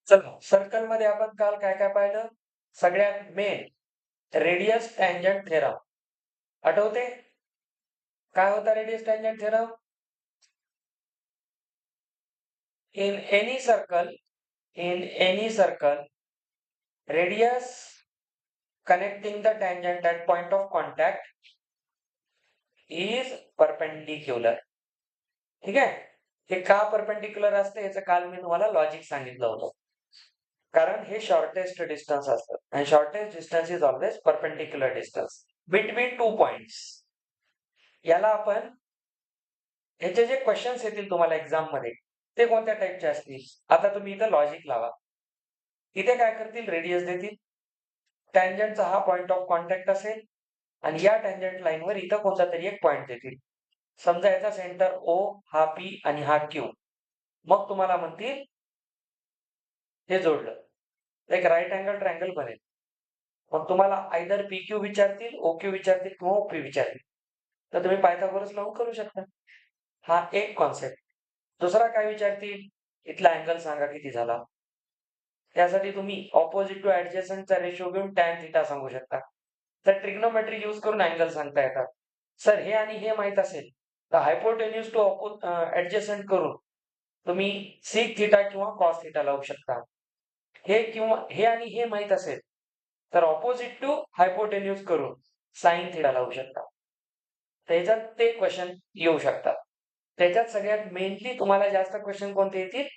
चला, सर्कल मध्ये आपण काल काय काय पाहिलं? सगळ्यात मेन रेडियस टँजंट थेरम. आठवते? काय होता radius tangent theorem? In any circle, radius connecting the tangent at point of contact is perpendicular. ठीक आहे? हे का परपेंडिक्युलर असते याचं काल मी तुम्हाला लॉजिक सांगितलं होतं. कारण हे शॉर्टेस्ट डिस्टन्स असतं आणि shortest distance is always perpendicular distance between two points. याला आपण ह्याचे जे क्वेश्चन्स येतील तुम्हाला एक्झाम मध्ये ते कोणत्या टाईपचे असतील? आता तुम्ही इथं लॉजिक लावा. इथे काय करतील? रेडियस देतील. टँजंटचा हा पॉइंट ऑफ कॉन्टॅक्ट असेल आणि या टँजंट लाईनवर इथं कोणता तरी एक पॉइंट देतील. समजा याचा सेंटर O, हा P आणि हा Q. मग तुम्हाला म्हणतील हे जोडलं एक राईट अँगल ट्रायंगल बनेल. मग तुम्हाला आयदर PQ विचारतील, OQ विचारतील किंवा OP विचारतील. तर तुम्ही पायथागोरस लावून करू शकता. हा एक कॉन्सेप्ट. दुसरा काय विचारतील? इथला अँगल सांगा किती झाला. त्यासाठी तुम्ही ऑपोजिट टू ऍडजसंटचा रेशो घेऊन टॅन थिटा सांगू शकता. तर ट्रिग्नोमेट्री यूज करून अँगल सांगता येतात. सर हे आणि हे माहित असेल तर हायपोटेन्यूज टू ऍडजसंट करून तुम्ही सिक थिटा किंवा कॉस थिटा लावू शकता. हे आणि हे माहित असेल तर ऑपोजिट टू हायपोटेन्यूज करून साइन थिटा लावू शकता. त्याच्यात ते क्वेश्चन येऊ शकतात. त्याच्यात सगळ्यात मेनली तुम्हाला जास्त क्वेश्चन कोणते येतील?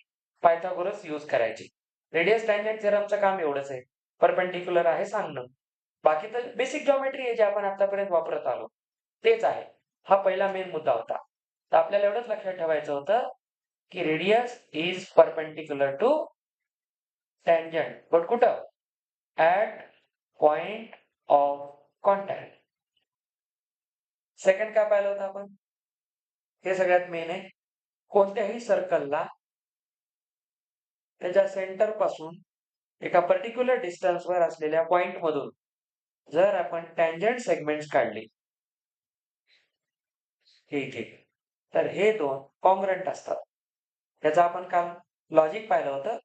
पायथागोरस यूज करायचे. रेडियस टँजंट थेरमचं काम एवढंच आहे. परपेंडिक्युलर आहे सांगणं. बाकी तर बेसिक जॉमेट्री आहे जे आपण आतापर्यंत वापरत आलो तेच आहे. हा पहिला मेन मुद्दा होता. तर आपल्याला एवढंच लक्षात ठेवायचं होतं की radius is perpendicular to tangent. But कुठं? At point of contact. Second काय पाहिलं होतं आपण? हे सगळ्यात मेन आहे. कोणत्याही सर्कलला त्याच्या सेंटर पासून एका पर्टिक्युलर डिस्टन्सवर असलेल्या पॉइंट मधून जर आपण टँजंट सेगमेंट्स काढले इथे तर हे दोन कॉन्ग्रंट असतात. त्याचं आपण काल लॉजिक पाहिलं होतं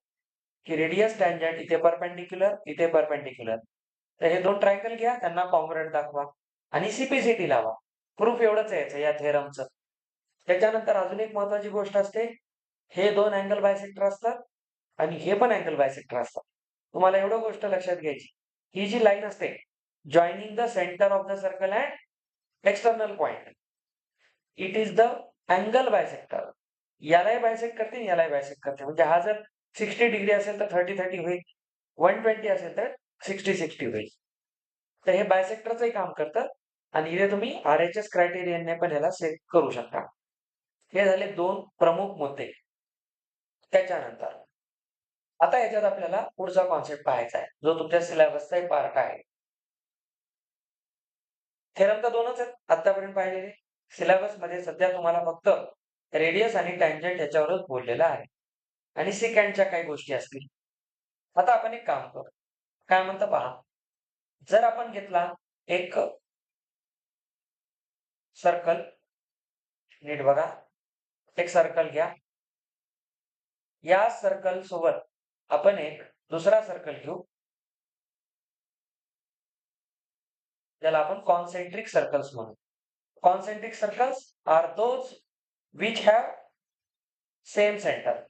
की रेडियस टँजंट इथे परपेंडिक्युलर, इथे परपेंडिक्युलर. तर हे दोन ट्रायंगल घ्या, त्यांना कॉन्ग्रंट दाखवा आणि सीपीसीटी लावा. प्रूफ एवढंच यायचं या थेरमचं. त्याच्यानंतर अजून एक महत्वाची गोष्ट असते, हे दोन अँगल बायसेक्टर असतात आणि हे पण अँगल बायसेक्टर असतात. तुम्हाला एवढं गोष्ट लक्षात घ्यायची, ही जी लाईन असते joining the centre of the circle and external point, it is the angle bisector. यालाही बायसेक्ट करते, यालाही बायसेक्ट करते. म्हणजे हा जर 60 डिग्री असेल तर 30-30 होईल, 120 असेल तर 60-60 होईल. तर हे बायसेक्टरचंही काम करतं आणि इथे तुम्ही RHS क्रायटेरियनने पण याला सेट करू शकता. हे झाले दोन प्रमुख मुद्दे. त्याच्यानंतर आता याच्यात आपल्याला पुढचा कॉन्सेप्ट पाहायचा आहे जो तुमच्या सिलेबसचा एक पार्ट आहे. थेरम तर दोनच आहेत आतापर्यंत पाहिलेले. सिलेबस मध्ये सध्या तुम्हाला फक्त रेडियस आणि टँजंट याच्यावरच बोललेलं आहे आणि सिकँडच्या काही गोष्टी असतील. आता आपण एक काम करू. काय म्हणतं पहा. जर आपण घेतला एक सर्कल, नीट बघा, एक सर्कल घ्या. या सर्कल सोबत आपण एक दुसरा सर्कल घेऊ ज्याला आपण कॉन्सेंट्रिक सर्कल्स म्हणू. Concentric circles are those which have same centre.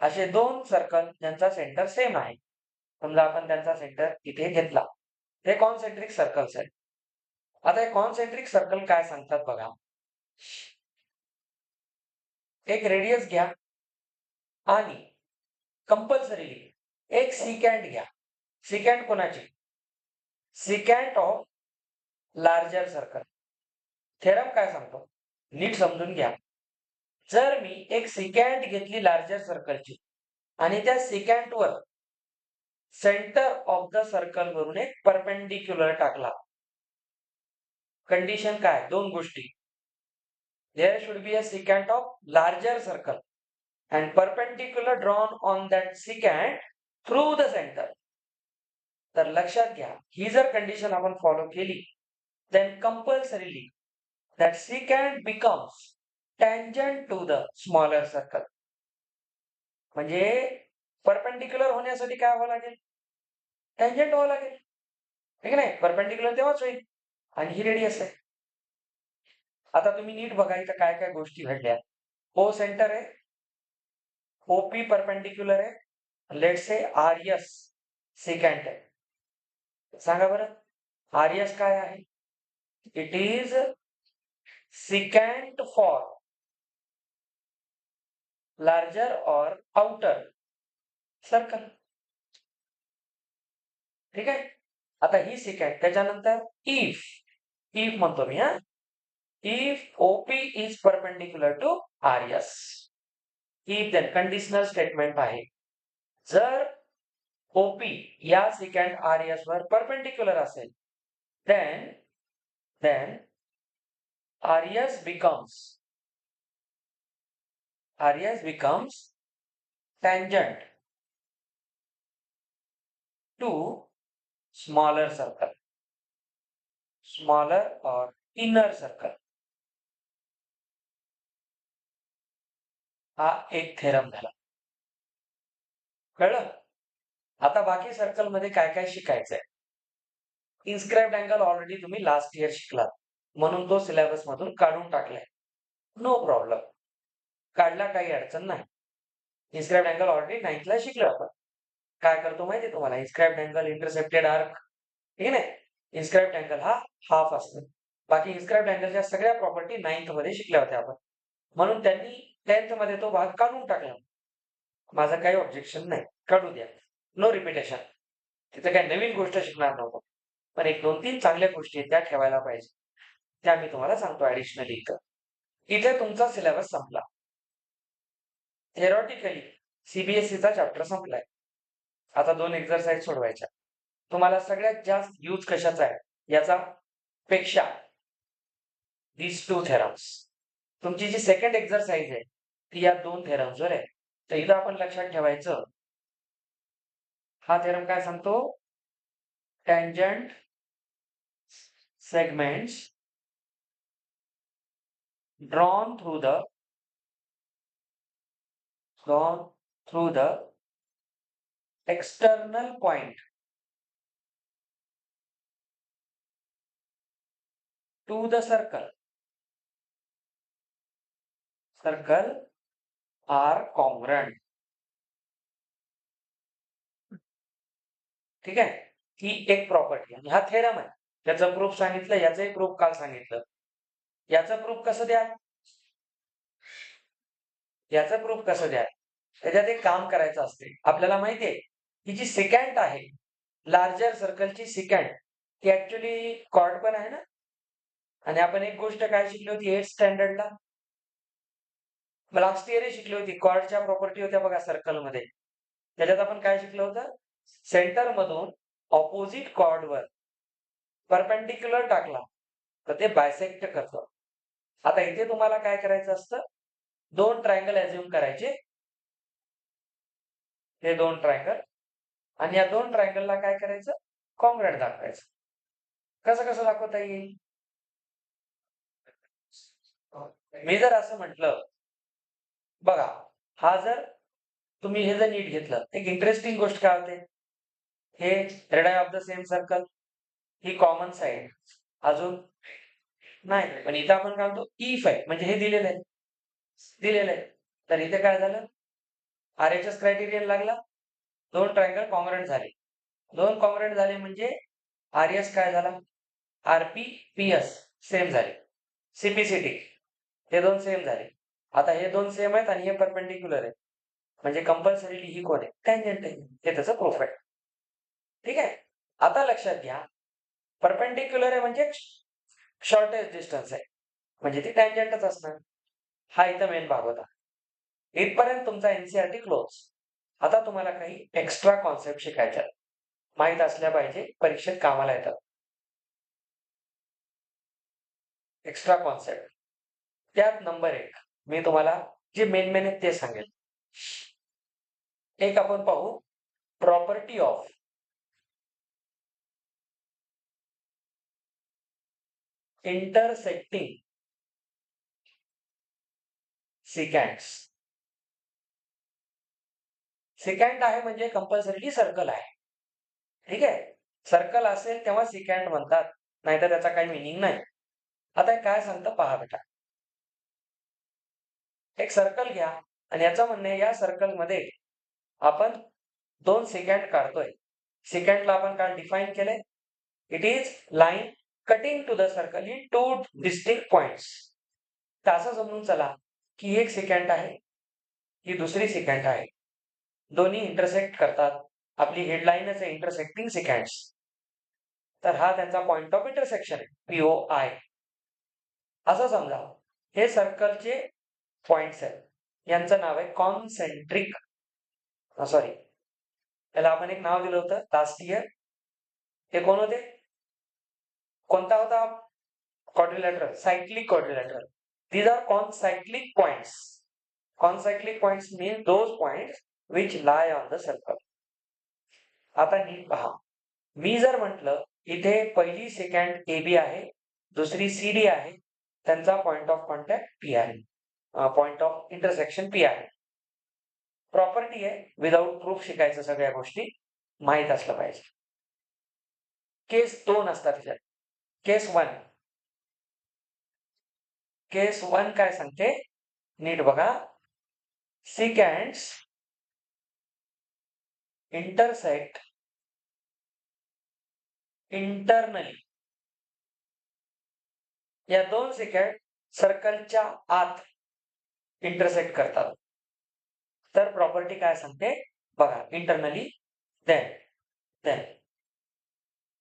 असे दोन सर्कल ज्यांचा सेंटर सेम आहे. समजा आपण त्यांचा सेंटर इथे घेतला. हे कॉन्सेंट्रिक सर्कल्स आहेत. आता हे कॉन्सेंट्रिक सर्कल काय सांगतात बघा. एक रेडियस घ्या आणि कंपल्सरीली एक सिकँड घ्या. सिकँड कोणाची? सिकँड ऑफ लार्जर सर्कल. थेरम काय सांगतो नीट समजून घ्या. जर मी एक सिकँड घेतली लार्जर सर्कलची आणि त्या सिकँडवर सेंटर ऑफ द सर्कल वरून एक परपेंडिक्युलर टाकला. कंडिशन काय? दोन गोष्टी. There should be a secant of larger circle and perpendicular drawn on that secant through the center. तर लक्षात घ्या, ही जर कंडिशन आपण फॉलो केली then compulsorily that secant becomes tangent to the smaller circle. म्हणजे परपेंडिक्युलर होण्यासाठी काय व्हावं लागेल? टँजंट व्हावं लागेल, ठीक नाही? परपेंडिक्युलर तेव्हाच होईल आणि ही रेडियस आहे. आता तुम्ही नीट बघा इथं काय काय गोष्टी घडल्या. ओ सेंटर आहे, ओपी परपेंडिक्युलर आहे, let's say R S secant आहे. सांगा बरं, आर एस काय आहे? It is secant for larger or outer circle, ठीक आहे? आता ही सिकॅन्ट, त्याच्यानंतर इफ म्हणतो मी हा, if OP is perpendicular to R S, if then conditional statement आहे. जर ओपी या सिकॅन्ट आर एस वर परपेंडिक्युलर असेल, then RS becomes tangent to smaller circle, smaller or inner circle. हा एक थेरम झाला, कळलं? आता बाकी सर्कल मध्ये काय काय शिकायचंय. इन्स्क्राइब्ड अँगल ऑलरेडी तुम्ही लास्ट इयर शिकलात, म्हणून तो सिलेबस मधून काढून टाकलाय. नो प्रॉब्लेम, काढला, काही अडचण नाही. इन्स्क्राइब्ड अँगल ऑलरेडी 9th ला शिकलो आपण. काय करतो माहितीये तुम्हाला? इन्स्क्राइब्ड अँगल, इंटरसेप्टेड आर्क, ठीक आहे. इन्स्क्राइब्ड अँगल हा हाफ असतो. बाकी इन्स्क्राइब्ड अँगलच्या सगळ्या प्रॉपर्टी 9th मध्ये शिकल्या होत्या आपण, म्हणून त्यांनी 10th मध्ये तो भाग काढून टाकला. माझं काही ऑब्जेक्शन नाही, काढू द्या, नो रिपिटेशन. तिथे काही नवीन गोष्ट शिकणार नव्हतो, पण एक 2-3 चांगल्या गोष्टी त्या ठेवायला पाहिजे, त्या मी तुम्हाला सांगतो ऍडिशनली. इथे तुमचा सिलेबस संपला. थेरॉटिकली सीबीएसईचा चॅप्टर संपलाय. आता 2 एक्झरसाइज सोडवायच्या. तुम्हाला सगळ्यात जास्त यूज कशाचा आहे याचा पेक्षा these 2 theorems. तुमची जी सेकंड एक्झरसाइज आहे ती या 2 theorems वर आहे. तर इथं आपण लक्षात ठेवायचं, हा थेरम काय सांगतो? Tangent segments drawn through the external point to the circle are congruent. ठीक आहे, ही एक प्रॉपर्टी आणि हा थेरम आहे. त्याचं प्रूफ सांगितलं, याचंही प्रूफ काल सांगितलं. याचं प्रूफ कसं द्याल? याचं प्रूफ कसं द्याल? त्याच्यात एक काम करायचं असते. आपल्याला माहितीये ही जी सिकॅन्ट आहे, लार्जर सर्कलची सिकॅन्ट, ती ऍक्च्युली कॉर्ड पण आहे ना. आणि आपण एक गोष्ट काय शिकली होती 8th स्टँडर्डला? लास्ट इयर शिकली होती. कॉर्डच्या प्रॉपर्टी होत्या बघा सर्कलमध्ये. त्याच्यात आपण काय शिकलो होतं? सेंटर मधून ऑपोजिट कॉर्डवर परपेंडिक्युलर टाकला तर ते बायसेक्ट करतं. आता इथे तुम्हाला काय करायचं असतं? 2 ट्रायंगल अज्युम करायचे, हे 2 ट्रायंगल, आणि या 2 ट्रायंगलला काय करायचं? कॉन्ग्रुएंट दाखवायचं. कसं दाखवता येईल? मी जर असं म्हटलं, बघा, हा जर तुम्ही हे जर नीट घेतलं, एक इंटरेस्टिंग गोष्ट काय होते? हे radii of the same circle, ही कॉमन साइड, अजून नाही, पण इथं आपण काय म्हणतो? इफ आहे, म्हणजे हे दिलेलं आहे. तर इथे काय झालं? RHS क्रायटेरियन लागला, 2 ट्रायंगल कॉन्ग्रुएंट झाले. 2 कॉन्ग्रुएंट झाले म्हणजे RS काय झाला? RP PS सेम झाले. CPCT हे 2 सेम झाले. आता हे 2 सेम आहेत आणि हे परपेंडिक्युलर आहे, म्हणजे कंपल्सरीली ही कोण आहे? टँजंट आहे. हे त्याचं प्रूफ आहे. ठीक आहे. आता लक्षात घ्या, परपेंडिक्युलर आहे म्हणजे शॉर्टेस्ट डिस्टन्स आहे, म्हणजे ती टँजंटच असणार. हा इथं मेन भाग होता. इथपर्यंत तुमचा एनसीईआरटी क्लोज. आता तुम्हाला काही एक्स्ट्रा कॉन्सेप्ट शिकायच्या माहित असल्या पाहिजे, परीक्षेत कामाला येतात. एक्स्ट्रा कॉन्सेप्ट त्यात नंबर 1 मी तुम्हाला जे मेन आहेत ते सांगेल. एक आपण पाहू, प्रॉपर्टी ऑफ इंटरसेक्टिंग सिकॅन्ट्स. सिकॅन्ट आहे म्हणजे कंपल्सरीली सर्कल आहे. ठीक आहे, सर्कल असेल तेव्हा सिकॅन्ट म्हणतात, नाहीतर त्याचा काही मिनिंग नाही. आता काय सांगतं पहा बेटा. एक सर्कल घ्या आणि याचं म्हणणे या सर्कलमध्ये आपण 2 सेकंड काढतोय. सेकंडला आपण काय डिफाइन केलंय? It is line cutting to the circle in 2 distinct points. तर असं समजून चला की एक सेकंड आहे, ही दुसरी सेकंड आहे. दोन्ही इंटरसेक्ट करतात. आपली हेडलाईनच आहे इंटरसेक्टिंग सेकंड्स. तर हा त्यांचा पॉइंट ऑफ इंटरसेक्शन आहे, POI. असं समजा हे सर्कलचे पॉइंट्स आहेत. यांचं नाव आहे कॉन्सेंट्रिक. सॉरी, त्याला आपण एक नाव दिलं होतं लास्ट इयर. हे कोण होते? कोणता होता? Quadrilateral, cyclic quadrilateral. These are concyclic points. Concyclic points mean those points which lie on the circle. आता नीट पहा. मी जर म्हटलं इथे पहिली सेकंड AB आहे, दुसरी CD आहे, त्यांचा पॉइंट ऑफ कॉन्टॅक्ट P आहे, पॉइंट ऑफ इंटरसेक्शन P आहे. प्रॉपर्टी आहे, विदाउट प्रूफ शिकायचं, सगळ्या गोष्टी माहीत असलं पाहिजे. केस 2 असतात त्याच्यात. केस 1. केस 1 काय सांगते? नीट बघा. सिकॅन्ड्स इंटरसेक्ट इंटरनली. या 2 सेकंड सर्कलच्या आत इंटरसेक्ट करतात. तर प्रॉपर्टी काय सांगते बघा. इंटरनली देन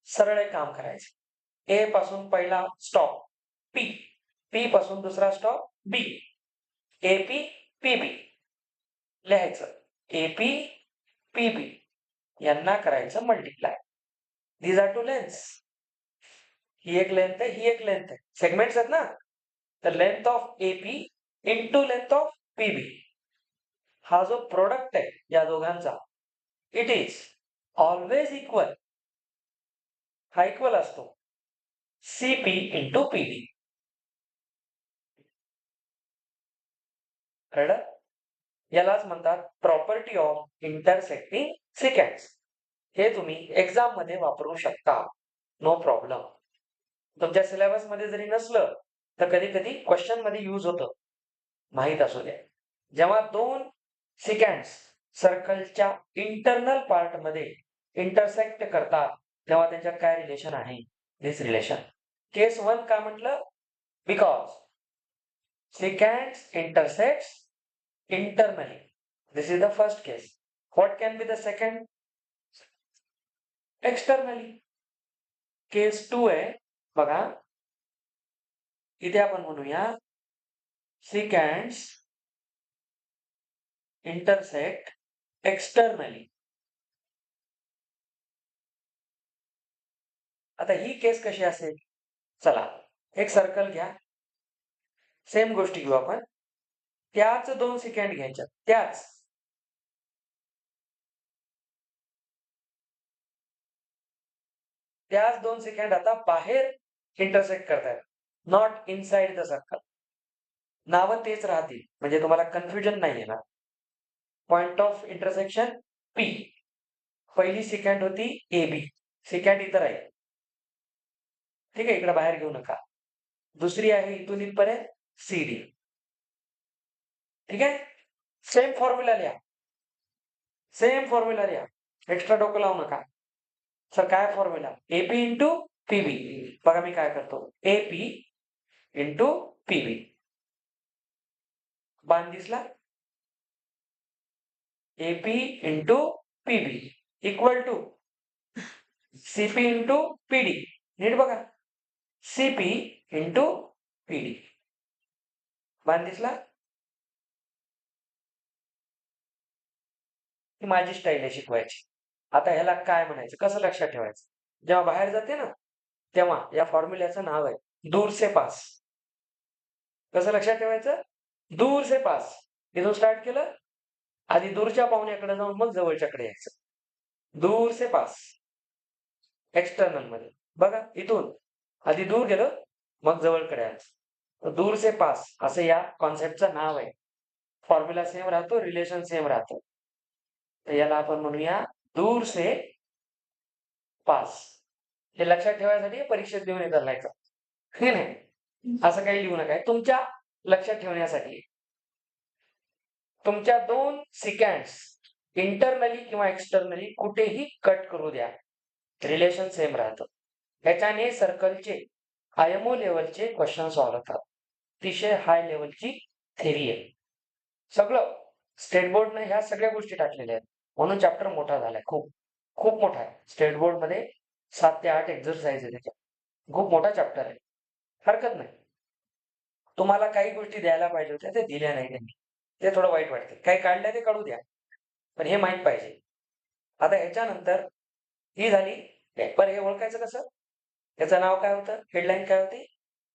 सरळ एक काम करायचं. ए पासून पहिला स्टॉप P पासून दुसरा स्टॉप B. AP PB लिहायचं. AP PB यांना करायचं मल्टिप्लाय. These are 2 lengths. ही एक लेंथ आहे, ही एक लेंथ आहे. सेगमेंट्स आहेत ना. तर length of AP into length of PB, हा जो प्रोडक्ट आहे या दोघांचा, इट इज ऑलवेज इक्वल. हा इक्वल असतो CP इंटू PD. कळलं? यालाच म्हणतात प्रॉपर्टी ऑफ इंटरसेक्टिंग सेकंड्स. हे तुम्ही एक्झाम मध्ये वापरू शकता, नो प्रॉब्लेम. तुमच्या सिलेबस मध्ये जरी नसलं तर कधी कधी क्वेश्चन मध्ये यूज होतं, माहीत असू द्या. जेव्हा 2 सेकंड्स सर्कलच्या इंटरनल पार्ट मध्ये इंटरसेक्ट करतात तेव्हा त्यांच्यात काय रिलेशन आहे? दिस रिलेशन. केस 1 का म्हटलं? Because seconds intersects internally. This is the first case. What can be the second? Externally. Case 2 आहे बघा. इथे आपण म्हणूया सेकंड्स इंटरसेक्ट एक्सटर्नली. आता ही केस कशी असेल? चला एक सर्कल घ्या. सेम गोष्टी घेऊ आपण. त्याच 2 सेकंड घ्यायच्या. त्याच 2 सेकंड आता बाहेर इंटरसेक्ट करतायत, नॉट इनसाइड द सर्कल. नावं तेच राहतील म्हणजे तुम्हाला कन्फ्युजन नाही येणार. Point of intersection P. पहिली सेकंड होती AB, सेकंड इथं राहील. ठीक आहे, इकडे बाहेर घेऊ नका. दुसरी आहे इथून इथपर्यंत CD. ठीक आहे, सेम फॉर्म्युला लिहा. एक्स्ट्रा डोकं लावू नका. सर काय फॉर्म्युला? AP into PB. बघा मी काय करतो, AP इंटू PB. बाण दिसला? AP into PB equal to CP into PD. नीट बघा, CP इंटू PD. बाण दिसला? ही माझी स्टाईल आहे शिकवायची. आता ह्याला काय म्हणायचं, कसं लक्षात ठेवायचं? जेव्हा बाहेर जाते ना तेव्हा या फॉर्म्युल्याचं नाव आहे दूर से पास. कसं लक्षात ठेवायचं? दूर से पास. इथून स्टार्ट केलं, आधी दूरच्या पाहुण्याकडे जाऊन मग जवळच्याकडे यायचं. दूर से पास एक्सटर्नल मध्ये. बघा इथून आधी दूर गेलं मग जवळकडे यायचं. दूर से पास असं या कॉन्सेप्टचं नाव आहे. फॉर्म्युला सेम राहतो, रिलेशन सेम राहतो. तर याला आपण म्हणूया दूर से पास. हे लक्षात ठेवायसाठी परीक्षेत देऊन येतात लिहायचं. हे नाही असं काही लिहू नका, तुमच्या लक्षात ठेवण्यासाठी. तुमच्या दोन सिकँड्स इंटरनली किंवा एक्सटर्नली कुठेही कट करू द्या, रिलेशन सेम राहतं. ह्याच्याने सर्कलचे आयएमओ लेवलचे क्वेश्चन सॉल्व्ह होतात. अतिशय हाय लेवलची थेरी आहे. सगळं स्टेट बोर्डने ह्या सगळ्या गोष्टी टाकलेल्या आहेत, म्हणून चॅप्टर मोठा झालाय. खूप खूप मोठा आहे. स्टेट बोर्ड मध्ये 7 ते 8 एक्झरसाइज आहे त्याच्यात. खूप मोठा चॅप्टर आहे. हरकत नाही. तुम्हाला काही गोष्टी द्यायला पाहिजे होत्या, ते दिल्या नाही त्यांनी. ते थोडं वाईट वाटते. काही काढलंय ते काढू द्या, पण हे माहित पाहिजे. आता ह्याच्यानंतर ही झाली. पण हे ओळखायचं कसं? त्याचं नाव काय होतं? हेडलाईन काय होती?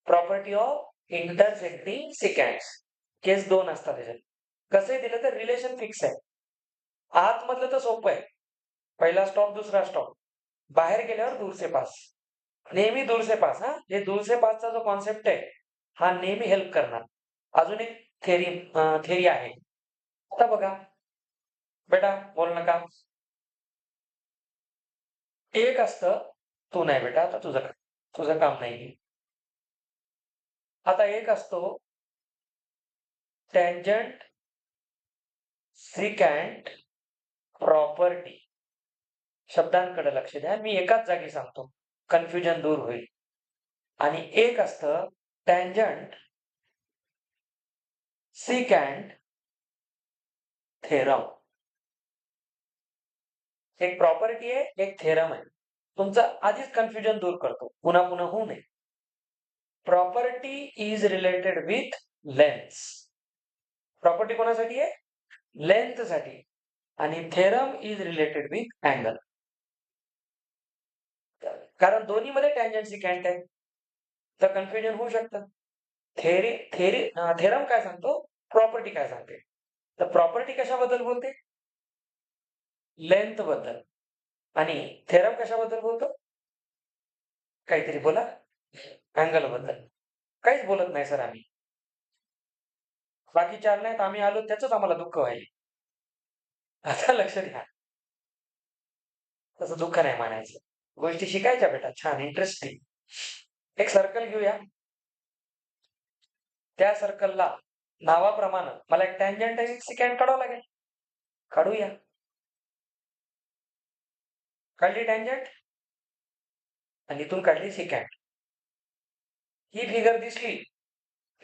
Property of intersecting secants. Case 2 असतात त्याच्यात. कसंही दिलं तर रिलेशन फिक्स आहे. आतमधलं तर सोपं आहे. पहिला स्टॉप, दुसरा स्टॉप. बाहेर गेल्यावर दूर से पास. नेहमी दूर से पास. हा, हे दूर से पासचा जो कॉन्सेप्ट आहे हा नेहमी हेल्प करणार. अजून एक थेरी आहे. आता बघा बेटा, बोल नका. एक असतं, तू नाही बेटा, आता तुझं काम नाही. आता एक असतो टँजंट सिकँट प्रॉपर्टी. शब्दांकडे लक्ष द्या, मी एकाच जागी सांगतो, कन्फ्युजन दूर होईल. आणि एक असतं टँजंट सिकँट थेरम. एक प्रॉपर्टी आहे, एक थेरम आहे. तुमचं आधीच कन्फ्युजन दूर करतो, पुन्हा पुन्हा होऊ नये. Property is related with length. Property कोणासाठी आहे? लेंथ साठी. आणि theorem is related with angle. कारण दोन्हीमध्ये टँजंट सिकँट आहे, तर कन्फ्युजन होऊ शकतं. थेरम काय सांगतो, प्रॉपर्टी काय सांगते. तर प्रॉपर्टी कशाबद्दल बोलते? लेंथ बद्दल. आणि थेरम कशाबद्दल बोलतो? काहीतरी बोला. अँगल बद्दल. काहीच बोलत नाही सर आम्ही. बाकी 4 नाहीत, आम्ही आलो त्याच आम्हाला दुःख व्हायले. आता लक्ष द्या. तसं दुःख नाही मानायचं, गोष्टी शिकायच्या बेटा. छान, इंटरेस्टिंग. एक सर्कल घेऊया. त्या सर्कलला नावाप्रमाणे मला एक टँजंट आणि एक सिकँट काढावं लागेल. काढूया. काढली टँजंट आणि इथून काढली सिकँट. ही फिगर दिसली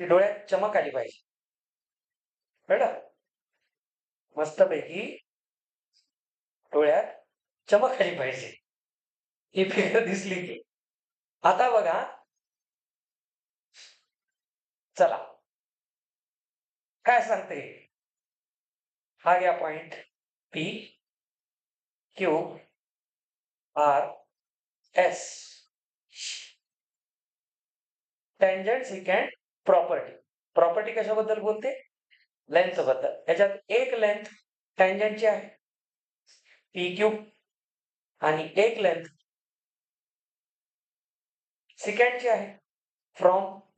की डोळ्यात चमक आली पाहिजे. कळलं? मस्तपैकी डोळ्यात चमक आली पाहिजे. ही फिगर दिसली की. आता बघा, चला काय सांगते. हा घ्या point P Q R S. Tangent secant property. Property कशाबद्दल बोलते? लेंथ बद्दल. याच्यात एक लेंथ टँजंटची आहे पी क्यू, आणि एक लेंथ सिकँटची आहे.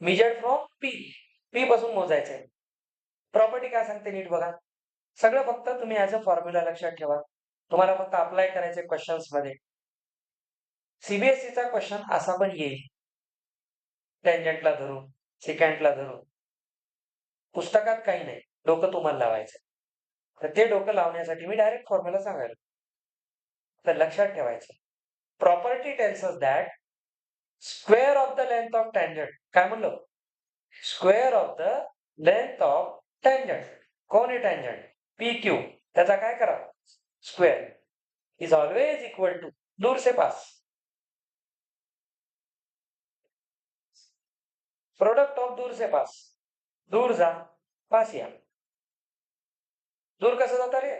मेजर्ड फ्रॉम पी पासून मोजायचं आहे. प्रॉपर्टी काय सांगते नीट बघा. सगळं फक्त तुम्ही ऍज अ फॉर्म्युला लक्षात ठेवा. तुम्हाला फक्त अप्लाय करायचे क्वेश्चन्स मध्ये. सीबीएसईचा क्वेश्चन असा पण येईल, टँजंटला धरून, सिकँटला धरून. पुस्तकात काही नाही, डोकं तुम्हाला लावायचं. तर ते डोकं लावण्यासाठी मी डायरेक्ट फॉर्म्युला सांगायला. तर लक्षात ठेवायचं. Property tells us that square of the length of tangent. काय म्हणलो? Square of the length of tangent. कोण आहे टँजंट? P Q. त्याचा काय करा? Square is always equal to दूर से पास. प्रोडक्ट ऑफ दूर से पास. दूर जा, पास या. दूर कसं जाता रे?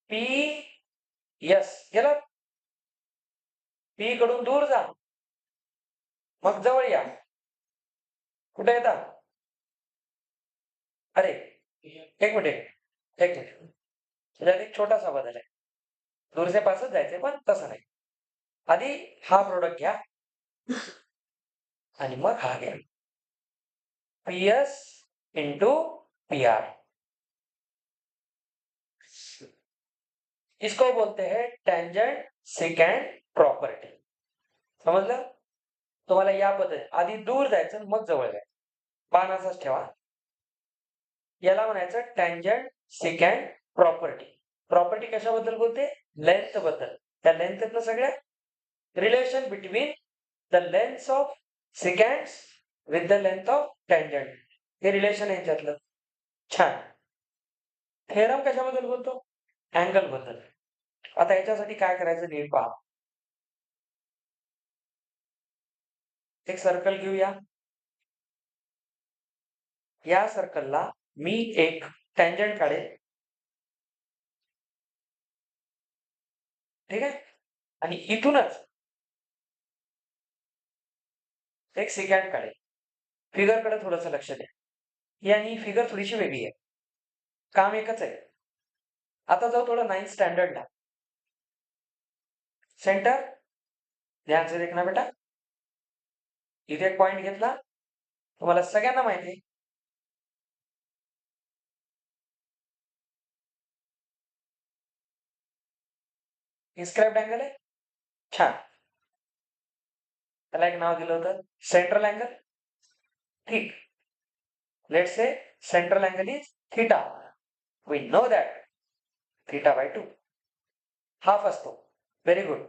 पी यस गेला. पी कडून दूर जा, मग जवळ या. कुठे येतात? अरे एक मिनिट. त्याच्यात एक छोटासा बदल आहे. दूर से पासच जायचंय, पण तसं नाही. आधी हा प्रोडक्ट घ्या आणि मग हा घ्या. PS into P R. इसको बोलते हैं टेंजेंट सेकंड प्रॉपर्टी. समजलं? तुम्हाला या पद्धती आधी दूर जायचं मग जवळ जायचं. बाण असाच ठेवा. याला म्हणायचं टेंजेंट सेकंड प्रॉपर्टी. प्रॉपर्टी कशाबद्दल बोलते? लेंथ बद्दल. त्या लेंथतलं सगळ्या relation between the length of seconds with the length of tangent. हे रिलेशन यांच्यातलं. छान. थेरम कशाबद्दल बोलतो? अँगल बद्दल. आता याच्यासाठी काय करायचं नीट पहा. एक सर्कल घेऊया. या सर्कलला मी एक टँजंट काढेल. ठीक आहे? आणि इथूनच एक सेकंड काढेल. फिगरकडे थोडंसं लक्ष द्या. ही आणि फिगर थोडीशी वेगळी आहे. काम एकच आहे. आता जाऊ थोडं 9th स्टँडर्डला. सेंटर ध्यान से देखना बेटा. इथे एक पॉइंट घेतला. तुम्हाला सगळ्यांना माहिती आहे. इन्स्क्राइब्ड अँगल आहे. छान. त्याला एक नाव दिलं होतं सेंट्रल अँगल. ठीक. Let's say central angle is theta. We know that theta by 2 half असतो. Very good.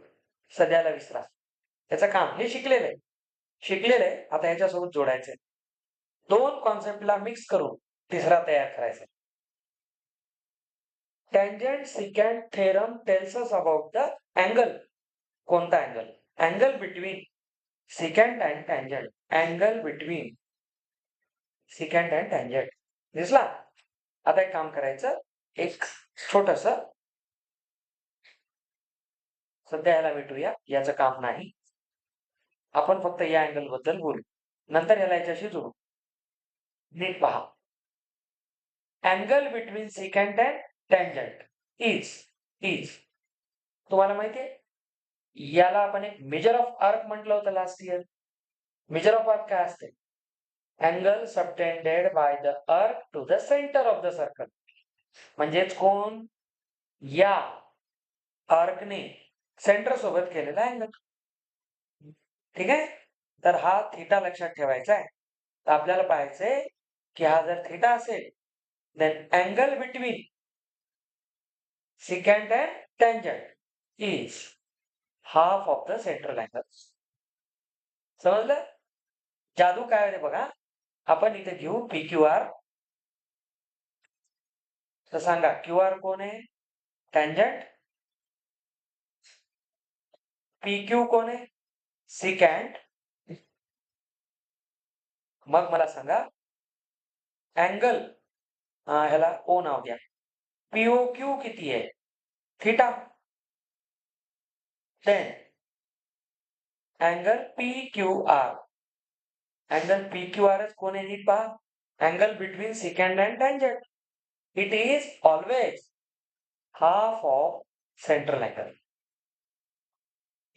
सध्याला विसरा. त्याचं काम हे शिकलेलं आहे. आता याच्यासोबत जोडायचंय. दोन कॉन्सेप्टला मिक्स करून तिसरा तयार करायचा. Tangent secant theorem tells us about the angle. कोणता अँगल? Angle between secant and tangent. Angle between secant and tangent. दिसला? आता एक काम करायचं. एक छोटस सध्या याला भेटूया. याचं काम नाही. आपण फक्त या अँगल बद्दल बोलू. नंतर याला याच्याशी जोडू. नीट पहा. Angle between secant and tangent is तुम्हाला माहितीये याला आपण एक मेजर ऑफ आर्क म्हटलं होतं last year. Measure of arc काय असते? Angle subtended by the arc to the centre of the circle. म्हणजेच कोण? या आर्कने सेंटर सोबत केलेला अँगल. ठीक आहे? तर हा थीटा लक्षात ठेवायचा आहे. तर आपल्याला पाहायचंय की हा जर थीटा असेल then angle between secant and tangent is half of the central angle. समजलं? जादू काय आहे बघा. आपण इथे घेऊ PQR. तर सांगा QR कोण आहे? टँजंट. PQ कोण आहे? सिकॅन्ड. मग मला सांगा अँगल ह्याला O नाव द्या. POQ किती आहे? Theta. Then angle PQR. Angle PQR कोण आहे? नीट पहा. Angle between secant and tangent. It is always half of central angle.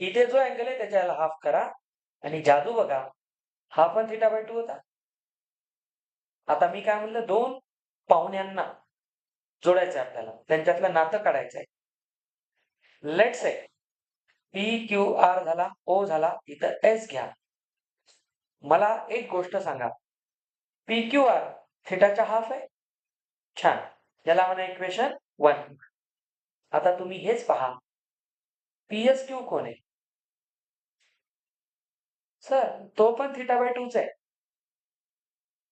इथे जो अँगल आहे त्याच्याला हाफ करा आणि जादू बघा. हा पण थीटा बाय 2 होता. आता मी काय म्हणलं? दोन पाहुण्यांना जोडायचंय आपल्याला. त्यांच्यातलं नातं काढायचंय. लेट्स से PQR झाला, O झाला, इथं S घ्या. मला एक गोष्ट सांगा. PQR थीटाच्या हाफ आहे. छान. याला म्हणा इक्वेशन 1. आता तुम्ही हेच पहा. PSQ कोण आहे? सर तो पण थीटा बाय 2च आहे.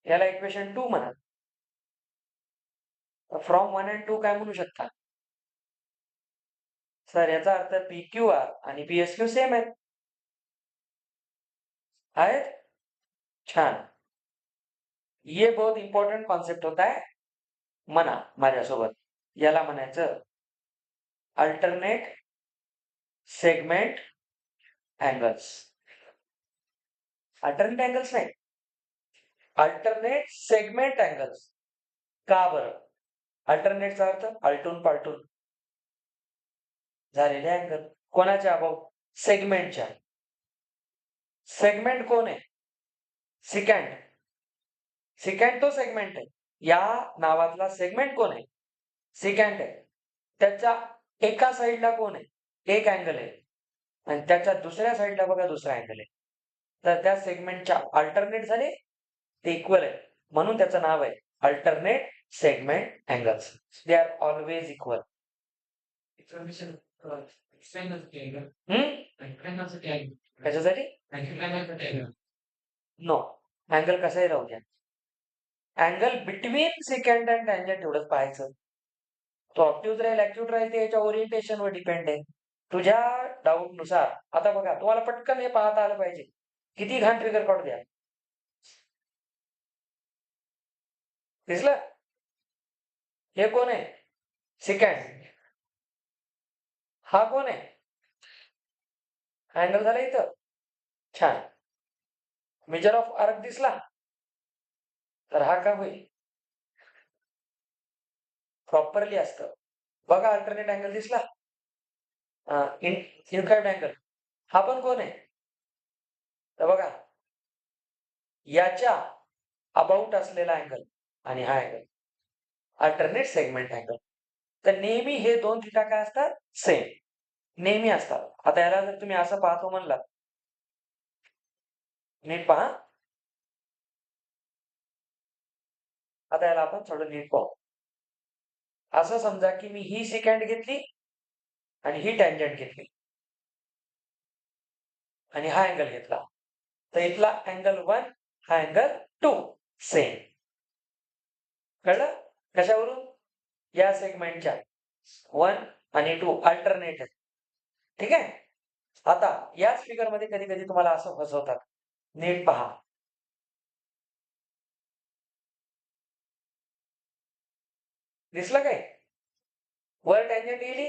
याला इक्वेशन 2 म्हणा. फ्रॉम 1 and 2 काय म्हणू शकता? सर याचा अर्थ PQR आणि PSQ सेम आहेत. आहेत? छान. ये बहुत इंपॉर्टंट कॉन्सेप्ट होता है. म्हणा माझ्यासोबत. याला म्हणायचं alternate segment angles. Alternate angles नाही. Alternate segment angles. का बरं? अल्टरनेटचा अर्थ आलटून पालटून झालेले अँगल. कोणाच्या अबाउट? सेगमेंटच्या. सेगमेंट कोण आहे? सिकॅन्ड. सिकॅन्ड तो सेगमेंट आहे. या नावातला सेगमेंट कोण आहे? सिकॅन्ड आहे. त्याच्या एका साईडला कोण आहे? एक अँगल आहे आणि त्याच्या दुसऱ्या साईडला बघा दुसरा अँगल आहे. तर त्या सेगमेंटच्या अल्टरनेट झाले ते इक्वल आहे म्हणून त्याचं नाव आहे alternate segment angles. They are always equal. कशासाठी? नो, अँगल कसाही राहू द्या. Angle between second and tangent एवढंच पाहायचं. तो ऑब्ट्यूज राहील ऍक्यूट राहील ते याच्या ओरिएंटेशनवर डिपेंड आहे. तुझ्या डाऊट नुसार आता बघा तुम्हाला पटकन हे पाहता आलं पाहिजे. किती घाण फिगर काढू द्या. दिसलं? हे कोण आहे? सेकंड. हा कोण आहे? अँगल झाला इथं. छान. मेजर ऑफ आर्क दिसला तर हा का होईल? प्रॉपरली असतं. बघा अल्टरनेट अँगल दिसला. इनकर्व्ड अँगल हा पण कोण आहे? तर बघा याच्या अबाउट असलेला अँगल आणि हा अँगल अल्टरनेट सेगमेंट अँगल. तर नेहमी हे दोन थिटा काय असतात? सेम नेहमी असतात. आता याला जर तुम्ही असं पाहतो म्हणलात, नीट पहा. आता याला आपण थोडं नीट पाहू. असं समजा की मी ही सेकंड घेतली आणि ही टँजंट घेतली आणि हा अँगल घेतला. तर इथला अँगल 1 हा अँगल 2 सेम. कळलं? कशावरून? या सेगमेंटच्या 1 आणि 2 अल्टरनेट आहेत. ठीक आहे. आता याच फिगर मध्ये कधी कधी तुम्हाला असं फसवतात. नीट पहा. दिसलं काय? वर टँजंट गेली,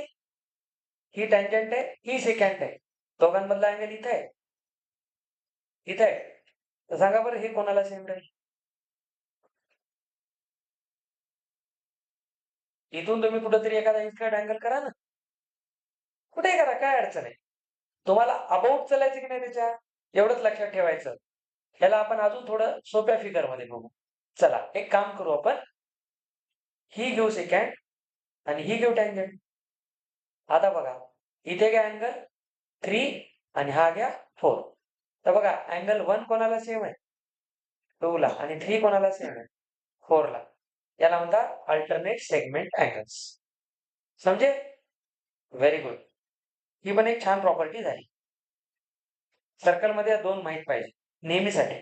ही टँजंट आहे, ही सेकंड आहे. दोघांमधला अँगल इथे आहे, इथे आहे. तर सांगा बरं हे कोणाला सेम राहील? इथून तुम्ही कुठेतरी एखादा इन्क्लाइंड अँगल करा ना. कुठे करा, काय अडचण आहे. तुम्हाला अबाउट चालायचं की नाही त्याच्या एवढंच लक्षात ठेवायचं. याला आपण अजून थोडं सोप्या फिगर मध्ये बघू. चला एक काम करू आपण. ही घेऊ सेकंड आणि ही घेऊ टँजंट. आता बघा इथे घ्या अँगल 3 आणि हा घ्या 4. तर बघा अँगल 1 कोणाला सेम आहे? 2 ला आणि 3 कोणाला सेम आहे? 4 ला. याला म्हणतात अल्टरनेट सेगमेंट अँगल्स. समजे? Very good. ही पण एक छान प्रॉपर्टी झाली. सर्कल मध्ये दोन माहित पाहिजे नेहमीसाठी.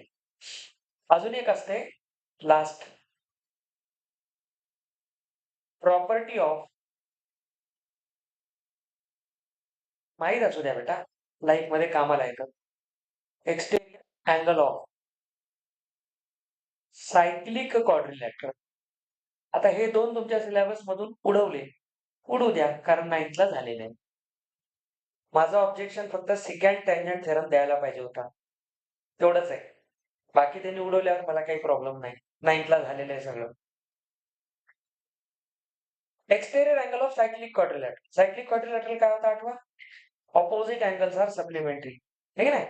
अजून एक असते लास्ट प्रॉपर्टी ऑफ. माहित असू द्या बेटा, लाईफ मध्ये कामाला येतं. Exterior angle of cyclic quadrilateral. आता हे दोन तुमच्या सिलेबस मधून उडवले, उडू द्या कारण 9th ला झालेले आहे. माझं ऑब्जेक्शन फक्त सिकॅन्ड टँजंट थेरम द्यायला पाहिजे होता, तेवढंच आहे. बाकी त्यांनी उडवल्यावर मला काही प्रॉब्लेम नाही. 9th ला झालेलं आहे सगळं. Exterior angle of cyclic quadrilateral. Cyclic quadrilateral काय होतं आठवा? Opposite angles are supplementary. ठीक आहे ना?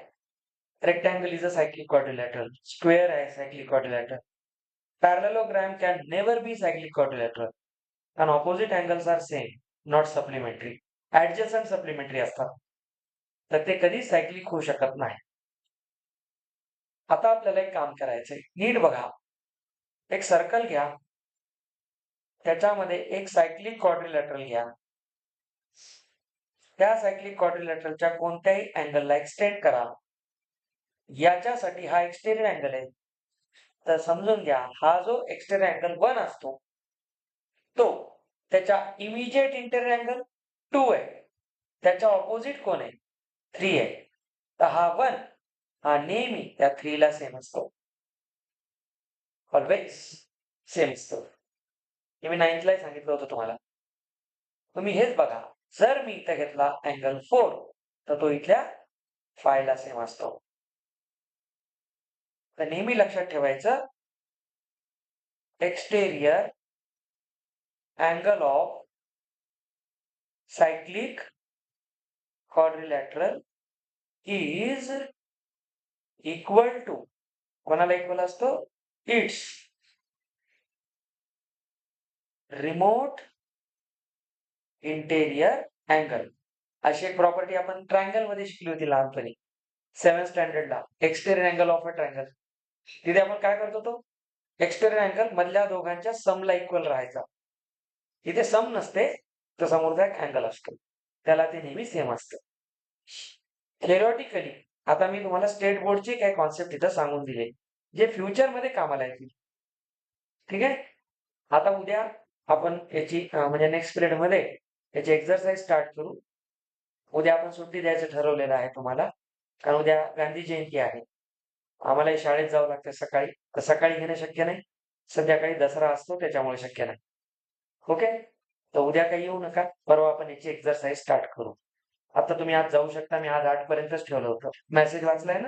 Rectangle is a cyclic quadrilateral. Square आहे cyclic quadrilateral. Parallelogram can never be cyclic quadrilateral and opposite angles are same, not supplementary. Adjacent supplementary असतात. तर ते कधी सायक्लिक होऊ शकत नाही. आता आपल्याला एक काम करायचंय. नीट बघा. एक सर्कल घ्या, त्याच्यामध्ये एक सायक्लिक क्वाड्रिलॅटरल घ्या. त्या सायक्लिक क्वाड्रिलॅटरलच्या कोणत्याही अँगलला एक्सटेंड करा. याच्यासाठी हा एक्सटेरियर अँगल आहे. तर समजून घ्या हा जो एक्सटेरियर अँगल 1 असतो तो त्याच्या इमिजिएट इंटेरियर अँगल 2 आहे. त्याच्या ऑपोजिट कोण आहे? 3 आहे. तर हा 1 हा नेहमी त्या 3 ला सेम असतो. ऑलवेज सेम असतो. हे मी 9th ला सांगितलं होतं तुम्हाला. तुम्ही हेच बघा. जर मी इथे घेतला अँगल 4 तर तो इथल्या 5 ला सेम असतो. तर नेहमी लक्षात ठेवायचं exterior angle of cyclic quadrilateral is equal to कोणाला इक्वल असतो? It's remote interior angle. अशी एक प्रॉपर्टी आपण ट्रायंगल मध्ये शिकली होती लहानपणी 7th स्टँडर्डला. Exterior angle of a triangle. तिथे आपण काय करत होतो? एक्सटेरियर अँगल मधल्या दोघांच्या समला इक्वल राहायचा. इथे सम नसते, तर समोरचा एक अँगल असतो. त्याला ते नेहमी सेम असतं. थेरॉटिकली आता मी तुम्हाला स्टेट बोर्डचे काही कॉन्सेप्ट इथं सांगून दिले, जे फ्युचरमध्ये कामाला येतील. ठीक आहे? आता उद्या आपण याची म्हणजे नेक्स्ट पिरियडमध्ये याची एक्सरसाइज स्टार्ट करू. उद्या आपण सुट्टी द्यायचं ठरवलेलं आहे तुम्हाला, कारण उद्या गांधी जयंती आहे. आम्हालाही शाळेत जावं लागतं सकाळी. तर सकाळी घेणं शक्य नाही. संध्याकाळी दसरा असतो त्याच्यामुळे शक्य नाही. ओके? तर उद्या काही येऊ नका. परवा आपण याची एक्सरसाइज स्टार्ट करू. आता तुम्ही आज जाऊ शकता. मी आज 8 पर्यंतच ठेवलं होतं. मेसेज वाचलाय ना?